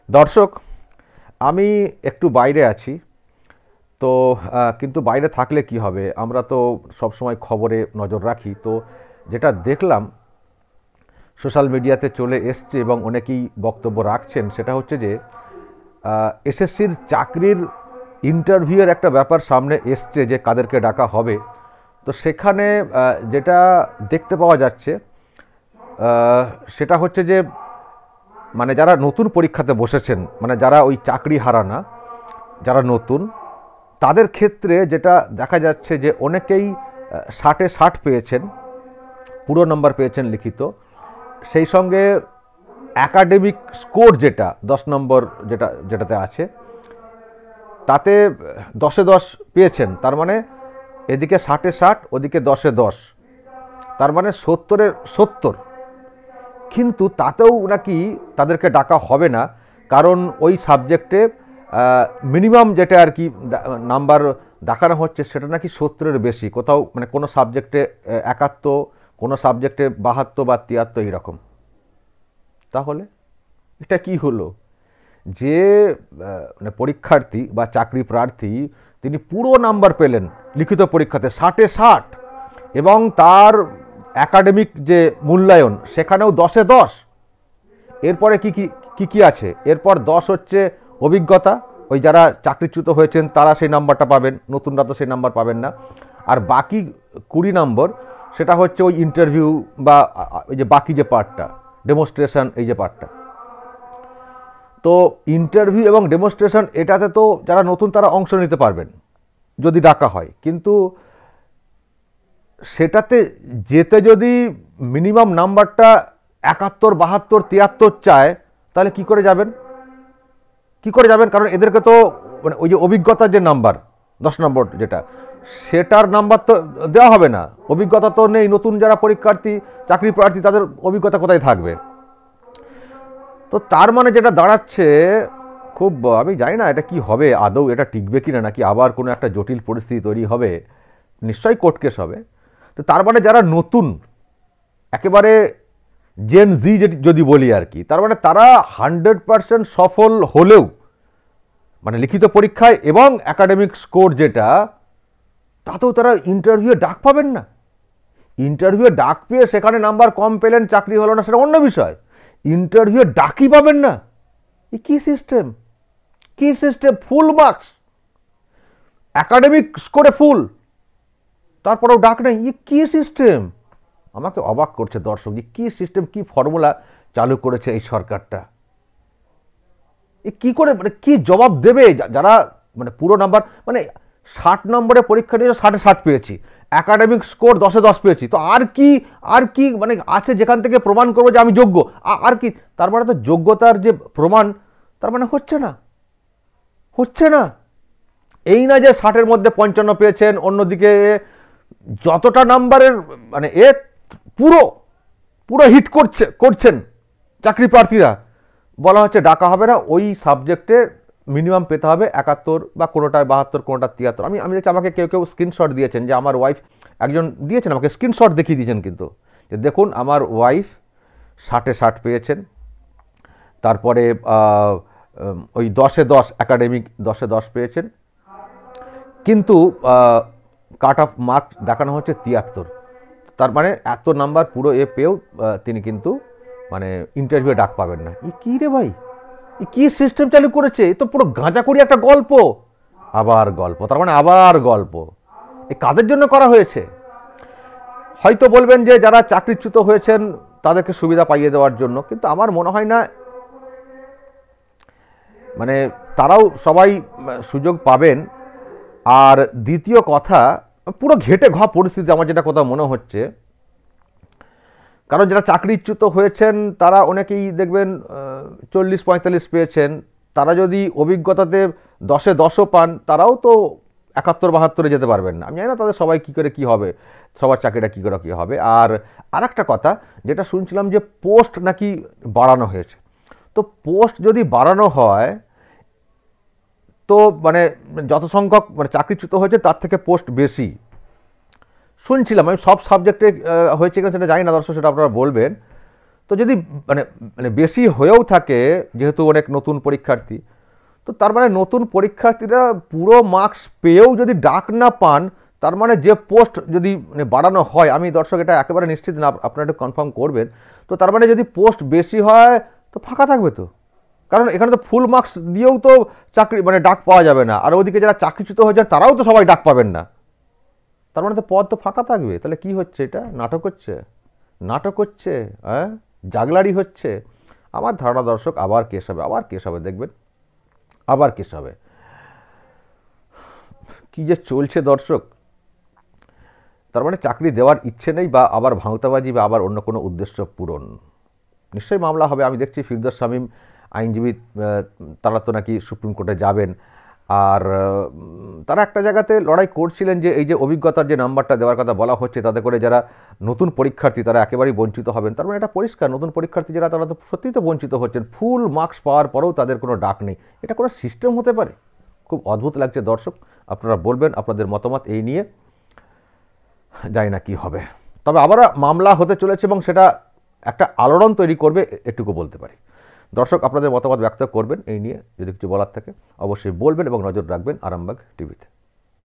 দর্শক, আমি একটু বাইরে আছি। তো কিন্তু বাইরে থাকলে কি হবে, আমরা তো সব সময় খবরে নজর রাখি। তো যেটা দেখলাম সোশ্যাল মিডিয়াতে চলে এসছে এবং অনেকেই বক্তব্য রাখছেন, সেটা হচ্ছে যে এসএসসির চাকরির ইন্টারভিউয়ের একটা ব্যাপার সামনে এসছে যে কাদেরকে ডাকা হবে। তো সেখানে যেটা দেখতে পাওয়া যাচ্ছে সেটা হচ্ছে যে মানে যারা নতুন পরীক্ষাতে বসেছেন, মানে যারা ওই চাকরি হারানা, যারা নতুন, তাদের ক্ষেত্রে যেটা দেখা যাচ্ছে যে অনেকেই 60-এ 60 পেয়েছেন, পুরো নম্বর পেয়েছেন লিখিত, সেই সঙ্গে অ্যাকাডেমিক স্কোর যেটা 10 নম্বর যেটাতে আছে তাতে 10-এ 10 পেয়েছেন। তার মানে এদিকে 60-এ 60, ওদিকে 10-এ 10, তার মানে 70-এ 70। কিন্তু তাতেও নাকি তাদেরকে ডাকা হবে না, কারণ ওই সাবজেক্টে মিনিমাম যেটা আর কি নাম্বার দেখানো হচ্ছে সেটা নাকি 70-এর বেশি, কোথাও মানে কোনো সাবজেক্টে 71, কোনো সাবজেক্টে 72 বা 73 এইরকম। তাহলে এটা কি হলো যে মানে পরীক্ষার্থী বা চাকরি প্রার্থী তিনি পুরো নাম্বার পেলেন লিখিত পরীক্ষাতে 60-এ 60, এবং তার একাডেমিক যে মূল্যায়ন সেখানেও 10-এ 10। এরপরে কি কি কি আছে, এরপর 10 হচ্ছে অভিজ্ঞতা, ওই যারা চাকরিচ্যুত হয়েছেন তারা সেই নাম্বারটা পাবেন, নতুনরা তো সেই নাম্বার পাবেন না। আর বাকি 20 নম্বর সেটা হচ্ছে ওই ইন্টারভিউ বা ওই যে বাকি যে পার্টটা, ডেমনস্ট্রেশন, এই যে পার্টটা। তো ইন্টারভিউ এবং ডেমনস্ট্রেশন এটাতে তো যারা নতুন তারা অংশ নিতে পারবেন যদি ডাকা হয়, কিন্তু সেটাতে যেতে যদি মিনিমাম নাম্বারটা 71, 72, 73 চায়, তাহলে কি করে যাবেন? কি করে যাবেন? কারণ এদেরকে তো মানে ওই যে অভিজ্ঞতার যে নাম্বার 10 নম্বর যেটা, সেটার নাম্বার তো দেওয়া হবে না। অভিজ্ঞতা তো নেই, নতুন যারা পরীক্ষার্থী চাকরি প্রার্থী তাদের অভিজ্ঞতা কোথায় থাকবে? তো তার মানে যেটা দাঁড়াচ্ছে, খুব আমি জানি না এটা কি হবে, আদৌ এটা টিকবে কিনা, নাকি আবার কোনো একটা জটিল পরিস্থিতি তৈরি হবে, নিশ্চয়ই কোর্ট কেস হবে। তো তার মানে যারা নতুন একেবারে জেন জি যদি বলি আর কি, তার মানে তারা 100% সফল হলেও মানে লিখিত পরীক্ষায় এবং একাডেমিক স্কোর যেটা, তাতেও তারা ইন্টারভিউয়ে ডাক পাবেন না। ইন্টারভিউয়ে ডাক পেয়ে সেখানে নাম্বার কম পেলেন, চাকরি হলো না, সেটা অন্য বিষয়। ইন্টারভিউয়ে ডাকই পাবেন না, এ কী সিস্টেম? কী সিস্টেম? ফুল মার্কস, একাডেমিক স্কোরে ফুল, তারপরেও ডাক নেই, এ কী সিস্টেম? আমাকে অবাক করছে দর্শক, যে কী সিস্টেম, কী ফর্মুলা চালু করেছে এই সরকারটা। এ কী করে, মানে কী জবাব দেবে যারা মানে পুরো নাম্বার, মানে 60 নম্বরে পরীক্ষা দিয়ে 60-এ 60 পেয়েছি, একাডেমিক স্কোর 10-এ 10 পেয়েছি, তো আর কি মানে আছে যেখান থেকে প্রমাণ করবো যে আমি যোগ্য? আর কি? তার মানে তো যোগ্যতার যে প্রমাণ, তার মানে হচ্ছে না, হচ্ছে না। এই না যে 60-এর মধ্যে 55 পেয়েছেন, অন্যদিকে যতটা নাম্বারের মানে পুরো পুরো হিট করছেন চাকরি প্রার্থীরা, বলা হচ্ছে ডাকা হবে না, ওই সাবজেক্টে মিনিমাম পেতে হবে 71 বা কোনোটায় 72, কোনোটা 73। আমি দেখছি আমাকে কেউ কেউ স্ক্রিনশট দিয়েছেন, যে আমার ওয়াইফ একজন দিয়েছেন আমাকে স্ক্রিনশট দেখিয়ে দিয়েছেন, কিন্তু যে দেখুন আমার ওয়াইফ 60-এ 60 পেয়েছেন, তারপরে ওই 10-এ 10 একাডেমিক 10-এ 10 পেয়েছেন, কিন্তু কাট অফ মার্ক দেখানো হচ্ছে 73। তার মানে এত নাম্বার পুরো পেয়েও তিনি কিন্তু মানে ইন্টারভিউ ডাক পাবেন না। ই কী রে ভাই, ই কী সিস্টেম চালু করেছে? এ তো পুরো গাঁজাখড়ি একটা গল্প, আবার গল্প, তার মানে আবার গল্প। এ কাদের জন্য করা হয়েছে? হয়তো বলবেন যে যারা চাকরিচ্যুত হয়েছেন তাদেরকে সুবিধা পাইয়ে দেওয়ার জন্য, কিন্তু আমার মনে হয় না মানে তারাও সবাই সুযোগ পাবেন। আর দ্বিতীয় কথা, পুরো ঘেটে ঘ পরিস্থিতি আমার যেটা কথা মনে হচ্ছে, কারণ যারা চাকরিচ্যুত হয়েছেন তারা অনেকেই দেখবেন 40-45 পেয়েছেন, তারা যদি অভিজ্ঞতাতে 10-এ 10ও পান, তারাও তো 71-72-এ যেতে পারবেন না। আমি জানি না তাদের সবাই কী করে কী হবে, সবার চাকরিটা কী করে কী হবে। আর আরেকটা কথা যেটা শুনছিলাম, যে পোস্ট নাকি বাড়ানো হয়েছে। তো পোস্ট যদি বাড়ানো হয়, তো মানে যত সংখ্যক মানে চাকরিচ্যুত হয়েছে তার থেকে পোস্ট বেশি শুনছিলাম। আমি সব সাবজেক্টে হয়েছে কিনা সেটা জানি না দর্শক, সেটা আপনারা বলবেন। তো যদি মানে মানে বেশি হয়েও থাকে, যেহেতু অনেক নতুন পরীক্ষার্থী, তো তার মানে নতুন পরীক্ষার্থীরা পুরো মার্কস পেয়েও যদি ডাক না পান, তার মানে যে পোস্ট যদি মানে বাড়ানো হয়, আমি দর্শক এটা একেবারে নিশ্চিত না, আপনারা একটু কনফার্ম করবেন, তো তার মানে যদি পোস্ট বেশি হয় তো ফাঁকা থাকবে তো, কারণ এখানে তো ফুল মার্কস দিয়েও তো চাকরি মানে ডাক পাওয়া যাবে না, আর ওদিকে যারা চাকরিচ্যুত হয়ে যান তারাও তো সবাই ডাক পাবেন না, তার মানে তো পদ তো ফাঁকা থাকবে। তাহলে কি হচ্ছে, এটা নাটক হচ্ছে, নাটক হচ্ছে, হ্যাঁ, জাগলারি হচ্ছে। আমার ধারণা দর্শক আবার কেস হবে, আবার কেস হবে, দেখবেন আবার কেস হবে। কি যে চলছে দর্শক, তার মানে চাকরি দেওয়ার ইচ্ছে নেই, বা আবার ভাঙতাবাজি, বা আবার অন্য কোনো উদ্দেশ্য পূরণ। নিশ্চয়ই মামলা হবে। আমি দেখছি ফিরদৌস শামীম আইনজীবী, তারা তো নাকি সুপ্রিম কোর্টে যাবেন। আর তারা একটা জায়গাতে লড়াই করছিলেন যে এই যে অভিজ্ঞতার যে নাম্বারটা দেওয়ার কথা বলা হচ্ছে, তাতে করে যারা নতুন পরীক্ষার্থী তারা একেবারেই বঞ্চিত হবেন। তার মানে এটা পরিষ্কার, নতুন পরীক্ষার্থী যারা তারা তো সত্যিই তো বঞ্চিত হচ্ছেন, ফুল মার্কস পাওয়ার পরেও তাদের কোনো ডাক নেই। এটা কোনো সিস্টেম হতে পারে? খুব অদ্ভুত লাগছে দর্শক। আপনারা বলবেন আপনাদের মতামত এই নিয়ে, জানি না কি হবে। তবে আবার মামলা হতে চলেছে এবং সেটা একটা আলোড়ন তৈরি করবে, এটুকু বলতে পারি। দর্শক আপনাদের মতামত ব্যক্ত করবেন এই নিয়ে, যদি কিছু বলার থাকে অবশ্যই বলবেন এবং নজর রাখবেন আরামবাগ টিভিতে।